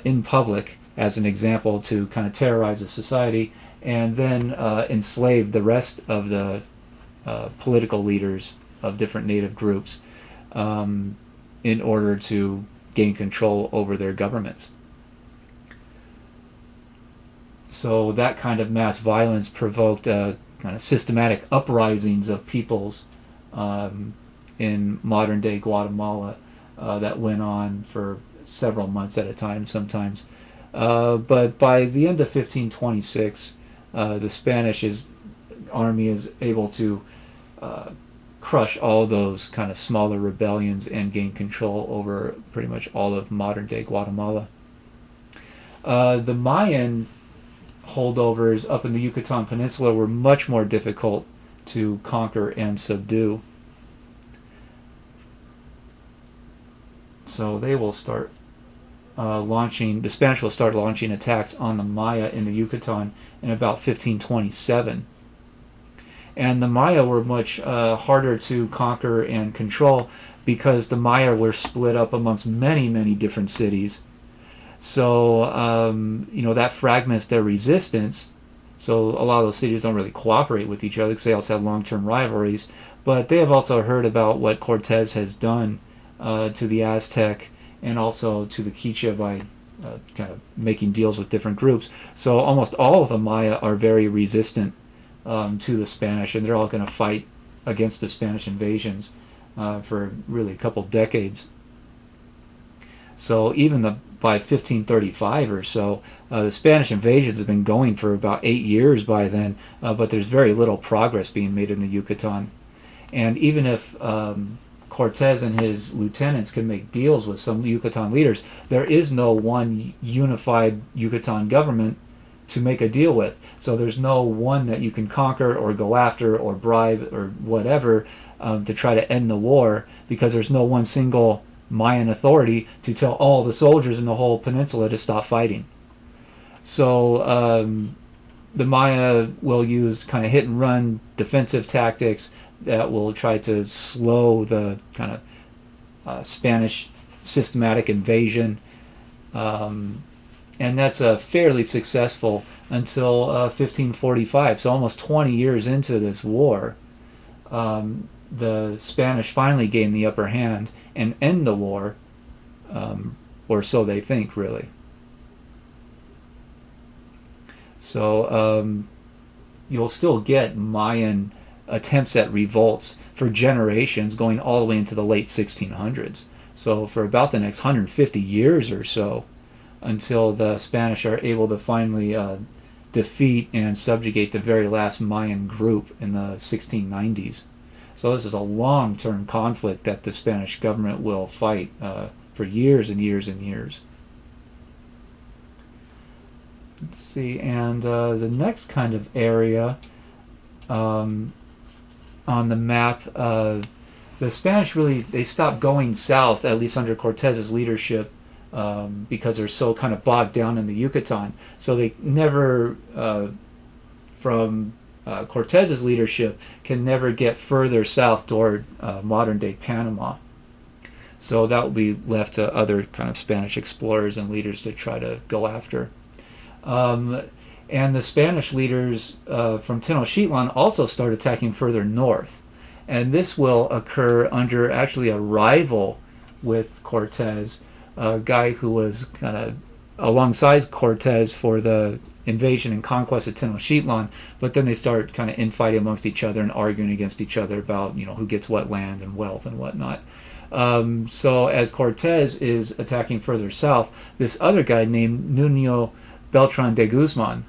in public as an example to kind of terrorize the society, and then enslaved the rest of the political leaders of different native groups in order to gain control over their governments. So that kind of mass violence provoked kind of systematic uprisings of peoples in modern-day Guatemala that went on for several months at a time sometimes. But by the end of 1526, the Spanish army is able to crush all those kind of smaller rebellions and gain control over pretty much all of modern-day Guatemala. The Mayan holdovers up in the Yucatan Peninsula were much more difficult to conquer and subdue. So they will start the Spanish will start launching attacks on the Maya in the Yucatan in about 1527. And the Maya were much harder to conquer and control because the Maya were split up amongst many, many different cities. So, that fragments their resistance. So a lot of those cities don't really cooperate with each other because they also have long-term rivalries. But they have also heard about what Cortez has done to the Aztec and also to the Quiche by kind of making deals with different groups. So almost all of the Maya are very resistant to the Spanish, and they're all going to fight against the Spanish invasions for really a couple decades. So even by 1535 or so, the Spanish invasions have been going for about 8 years by then, but there's very little progress being made in the Yucatan. And even if Cortez and his lieutenants can make deals with some Yucatan leaders, there is no one unified Yucatan government to make a deal with. So there's no one that you can conquer or go after or bribe or whatever to try to end the war, because there's no one single Mayan authority to tell all the soldiers in the whole peninsula to stop fighting. So the Maya will use kind of hit and run defensive tactics that will try to slow the kind of Spanish systematic invasion. And that's fairly successful until 1545. So almost 20 years into this war, the Spanish finally gain the upper hand and end the war, or so they think, really. So you'll still get Mayan attempts at revolts for generations going all the way into the late 1600s. So for about the next 150 years or so, until the Spanish are able to finally defeat and subjugate the very last Mayan group in the 1690s. So this is a long-term conflict that the Spanish government will fight for years and years and years. Let's see, and the next kind of area on the map, the Spanish they stopped going south, at least under Cortez's leadership, because they're so kind of bogged down in the Yucatan. So they never, from Cortez's leadership, can never get further south toward modern-day Panama. So that will be left to other kind of Spanish explorers and leaders to try to go after. And the Spanish leaders from Tenochtitlan also start attacking further north. And this will occur under actually a rival with Cortez, a guy who was kind of alongside Cortez for the invasion and conquest of Tenochtitlan, but then they start kind of infighting amongst each other and arguing against each other about who gets what land and wealth and whatnot. So as Cortez is attacking further south, this other guy named Nuno Beltran de Guzman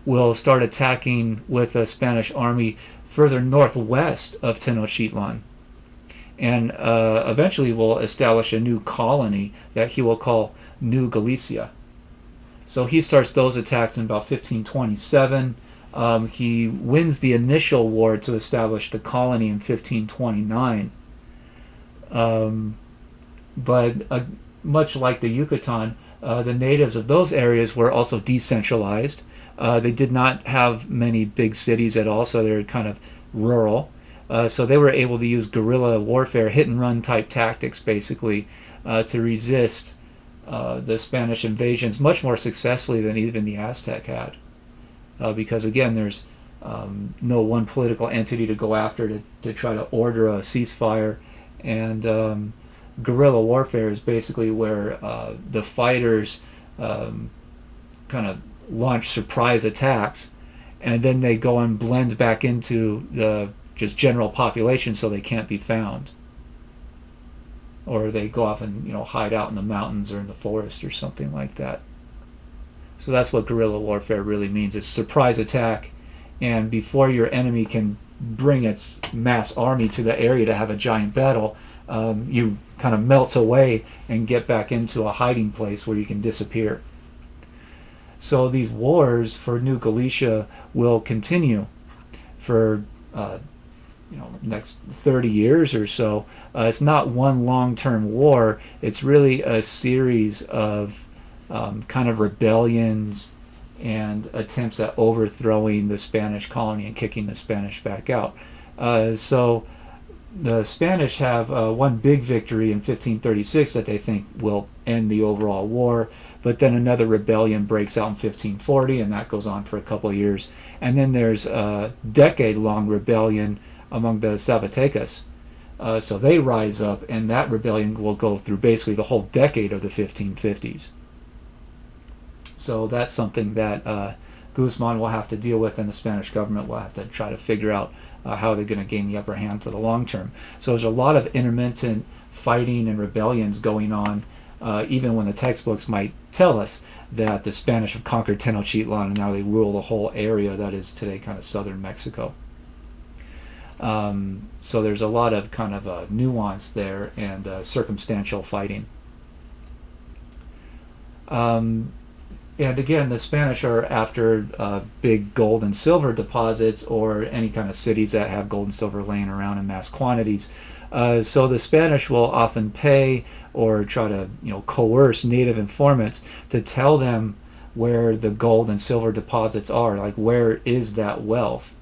will start attacking with a Spanish army further northwest of Tenochtitlan, and eventually will establish a new colony that he will call New Galicia. So he starts those attacks in about 1527. He wins the initial war to establish the colony in 1529. But much like the Yucatan, the natives of those areas were also decentralized. They did not have many big cities at all, so they were kind of rural. So they were able to use guerrilla warfare, hit-and-run type tactics, basically, to resist the Spanish invasions much more successfully than even the Aztec had. Because, again, there's no one political entity to go after to try to order a ceasefire. And guerrilla warfare is basically where the fighters kind of launch surprise attacks, and then they go and blend back into the just general population so they can't be found. or they go off and hide out in the mountains or in the forest or something like that. So that's what guerrilla warfare really means. It's surprise attack, and before your enemy can bring its mass army to the area to have a giant battle, you kind of melt away and get back into a hiding place where you can disappear. So these wars for New Galicia will continue for next 30 years or so. It's not one long-term war. It's really a series of kind of rebellions and attempts at overthrowing the Spanish colony and kicking the Spanish back out. So the Spanish have one big victory in 1536 that they think will end the overall war, but then another rebellion breaks out in 1540, and that goes on for a couple of years. And then there's a decade-long rebellion among the Zapotecas. So they rise up, and that rebellion will go through basically the whole decade of the 1550s. So that's something that Guzman will have to deal with, and the Spanish government will have to try to figure out how they're going to gain the upper hand for the long term. So there's a lot of intermittent fighting and rebellions going on, even when the textbooks might tell us that the Spanish have conquered Tenochtitlan and now they rule the whole area that is today kind of southern Mexico. So there's a lot of kind of nuance there and circumstantial fighting. And again, the Spanish are after big gold and silver deposits or any kind of cities that have gold and silver laying around in mass quantities. So the Spanish will often pay or try to coerce native informants to tell them where the gold and silver deposits are, like where is that wealth.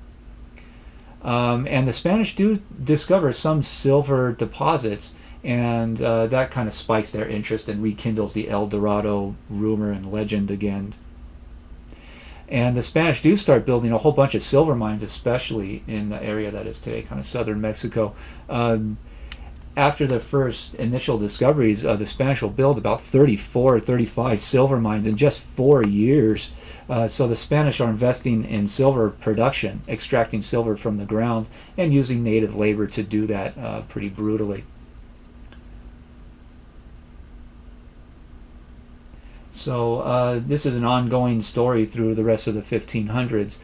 And the Spanish do discover some silver deposits, and that kind of spikes their interest and rekindles the El Dorado rumor and legend again. And the Spanish do start building a whole bunch of silver mines, especially in the area that is today kind of southern Mexico. After the first initial discoveries, the Spanish will build about 34 or 35 silver mines in just 4 years. So the Spanish are investing in silver production, extracting silver from the ground, and using native labor to do that pretty brutally. So this is an ongoing story through the rest of the 1500s.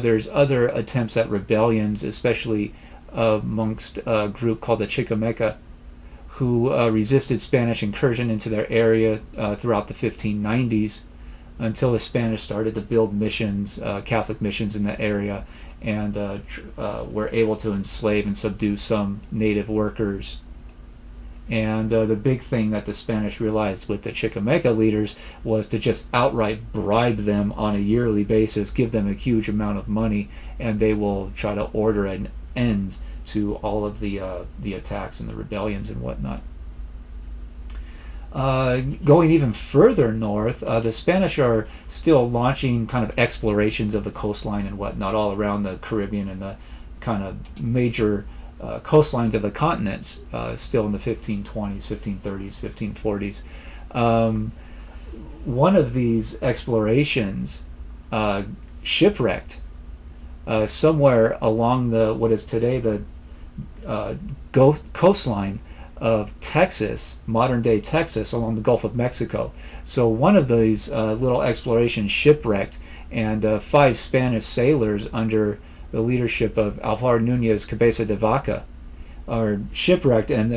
There's other attempts at rebellions, especially amongst a group called the Chichimeca, who resisted Spanish incursion into their area throughout the 1590s until the Spanish started to build missions, Catholic missions in the area, and were able to enslave and subdue some native workers. And the big thing that the Spanish realized with the Chichimeca leaders was to just outright bribe them on a yearly basis, give them a huge amount of money, and they will try to order an end to all of the attacks and the rebellions and whatnot. Going even further north, the Spanish are still launching kind of explorations of the coastline and whatnot all around the Caribbean and the kind of major coastlines of the continents, still in the 1520s, 1530s, 1540s. One of these explorations shipwrecked somewhere along what is today the coastline of Texas, modern-day Texas, along the Gulf of Mexico. So one of these little explorations shipwrecked, and 5 Spanish sailors under the leadership of Alvar Nunez Cabeza de Vaca are shipwrecked and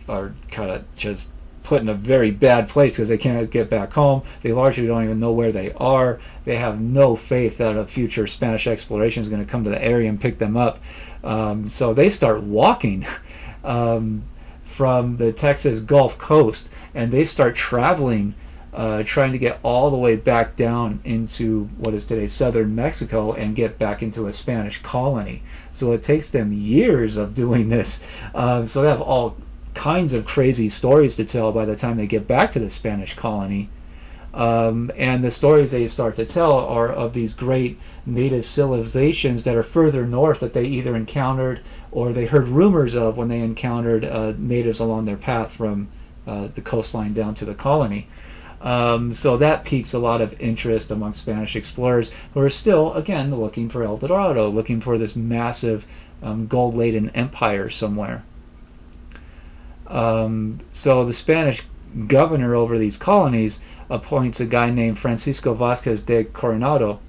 are kind of just put in a very bad place because they can't get back home. They largely don't even know where they are. They have no faith that a future Spanish exploration is going to come to the area and pick them up. So they start walking from the Texas Gulf Coast, and they start traveling, trying to get all the way back down into what is today southern Mexico and get back into a Spanish colony. So it takes them years of doing this. So they have all kinds of crazy stories to tell by the time they get back to the Spanish colony. And the stories they start to tell are of these great native civilizations that are further north that they either encountered or they heard rumors of when they encountered natives along their path from the coastline down to the colony. So that piques a lot of interest among Spanish explorers who are still, again, looking for El Dorado, looking for this massive gold-laden empire somewhere. So the Spanish governor over these colonies appoints a guy named Francisco Vasquez de Coronado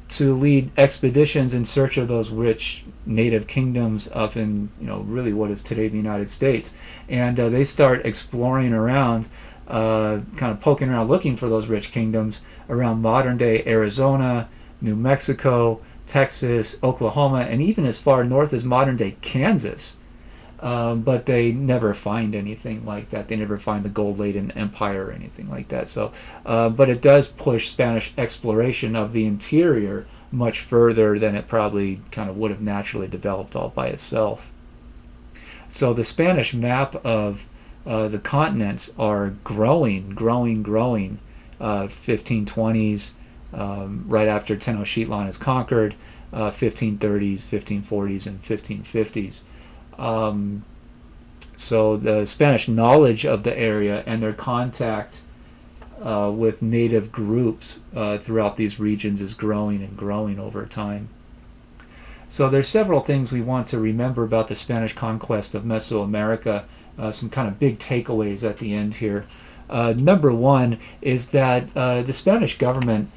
to lead expeditions in search of those rich native kingdoms up in, really what is today the United States. And they start exploring around, kind of poking around looking for those rich kingdoms around modern day Arizona, New Mexico, Texas, Oklahoma, and even as far north as modern day Kansas. But they never find anything like that. They never find the gold-laden empire or anything like that. So, but it does push Spanish exploration of the interior much further than it probably kind of would have naturally developed all by itself. So the Spanish map of the continents are growing, 1520s, right after Tenochtitlan is conquered, 1530s, 1540s, and 1550s. So the Spanish knowledge of the area and their contact with native groups throughout these regions is growing and growing over time. So there's several things we want to remember about the Spanish conquest of Mesoamerica, some kind of big takeaways at the end here. Number one is that the Spanish government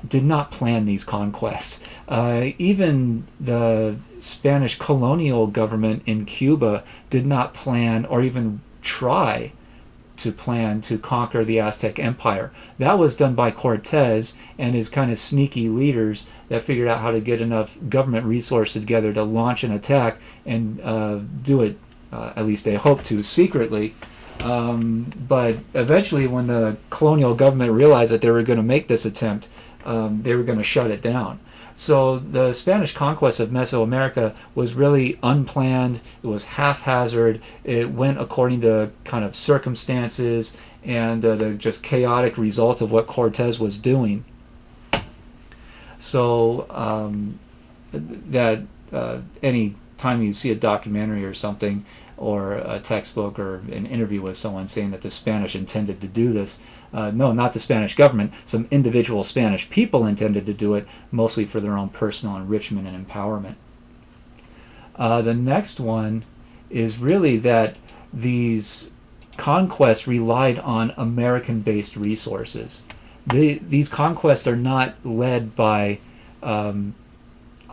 did not plan these conquests. Even the Spanish colonial government in Cuba did not plan or even try to plan to conquer the Aztec Empire. That was done by Cortez and his kind of sneaky leaders that figured out how to get enough government resources together to launch an attack and do it, at least they hoped to, secretly. But eventually, when the colonial government realized that they were going to make this attempt, they were going to shut it down. So the Spanish conquest of Mesoamerica was really unplanned. It was haphazard. It went according to kind of circumstances and the just chaotic results of what Cortez was doing. So that any time you see a documentary or something, or a textbook or an interview with someone saying that the Spanish intended to do this, no, not the Spanish government. Some individual Spanish people intended to do it, mostly for their own personal enrichment and empowerment. The next one is really that these conquests relied on American-based resources. These conquests are not led by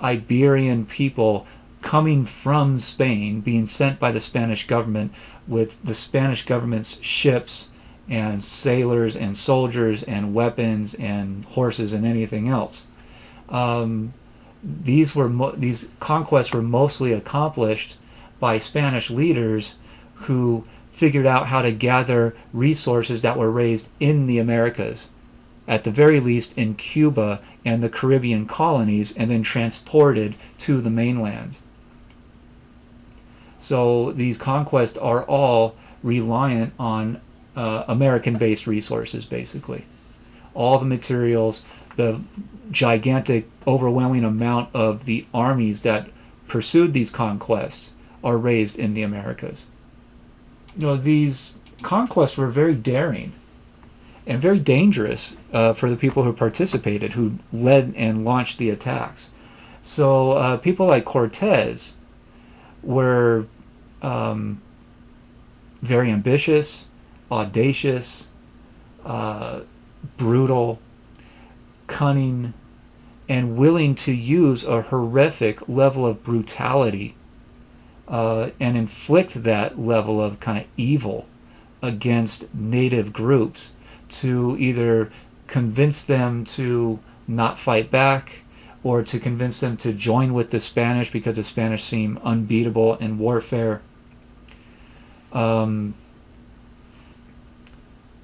Iberian people coming from Spain, being sent by the Spanish government with the Spanish government's ships and sailors and soldiers and weapons and horses and anything else. These conquests were mostly accomplished by Spanish leaders who figured out how to gather resources that were raised in the Americas, at the very least in Cuba and the Caribbean colonies, and then transported to the mainland. So these conquests are all reliant on American-based resources, basically. All the materials, the gigantic, overwhelming amount of the armies that pursued these conquests are raised in the Americas. These conquests were very daring and very dangerous for the people who participated, who led and launched the attacks. So people like Cortez were very ambitious, audacious, brutal, cunning, and willing to use a horrific level of brutality and inflict that level of kind of evil against native groups to either convince them to not fight back or to convince them to join with the Spanish because the Spanish seem unbeatable in warfare,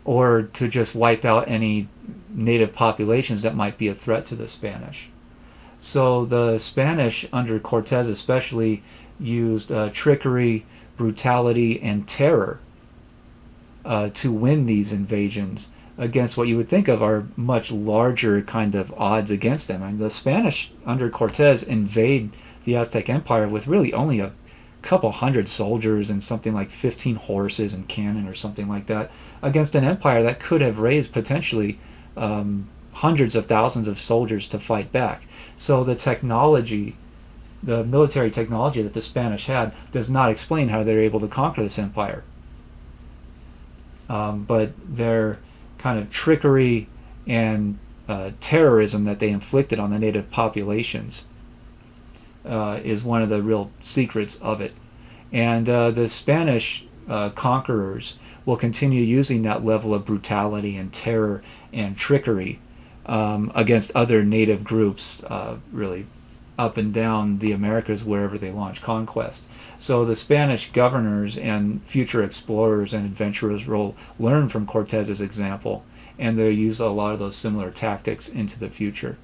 or to just wipe out any native populations that might be a threat to the Spanish. So the Spanish, under Cortez especially, used trickery, brutality, and terror to win these invasions against what you would think of are much larger kind of odds against them. I mean, the Spanish under Cortez invade the Aztec Empire with really only a couple hundred soldiers and something like 15 horses and cannon or something like that, against an empire that could have raised potentially hundreds of thousands of soldiers to fight back. So the technology the military technology that the Spanish had does not explain how they were able to conquer this empire. But their kind of trickery and terrorism that they inflicted on the native populations is one of the real secrets of it. And the Spanish conquerors will continue using that level of brutality and terror and trickery against other native groups, really up and down the Americas wherever they launch conquest. So the Spanish governors and future explorers and adventurers will learn from Cortez's example, and they'll use a lot of those similar tactics into the future.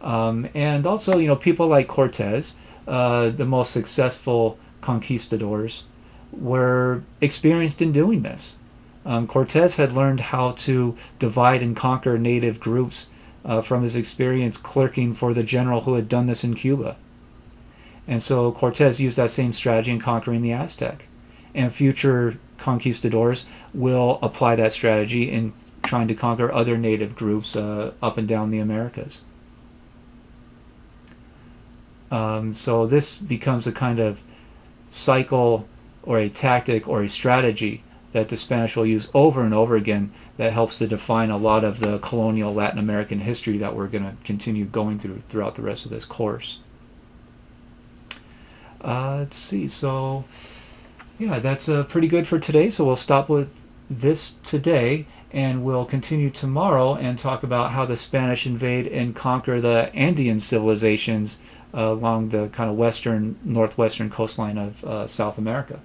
And also, people like Cortez, the most successful conquistadors, were experienced in doing this. Cortez had learned how to divide and conquer native groups from his experience clerking for the general who had done this in Cuba. And so Cortez used that same strategy in conquering the Aztec. And future conquistadors will apply that strategy in trying to conquer other native groups up and down the Americas. So this becomes a kind of cycle or a tactic or a strategy that the Spanish will use over and over again that helps to define a lot of the colonial Latin American history that we're going to continue going throughout the rest of this course. Let's see, so yeah, that's pretty good for today, so we'll stop with this today, and we'll continue tomorrow and talk about how the Spanish invade and conquer the Andean civilizations along the kind of northwestern coastline of South America.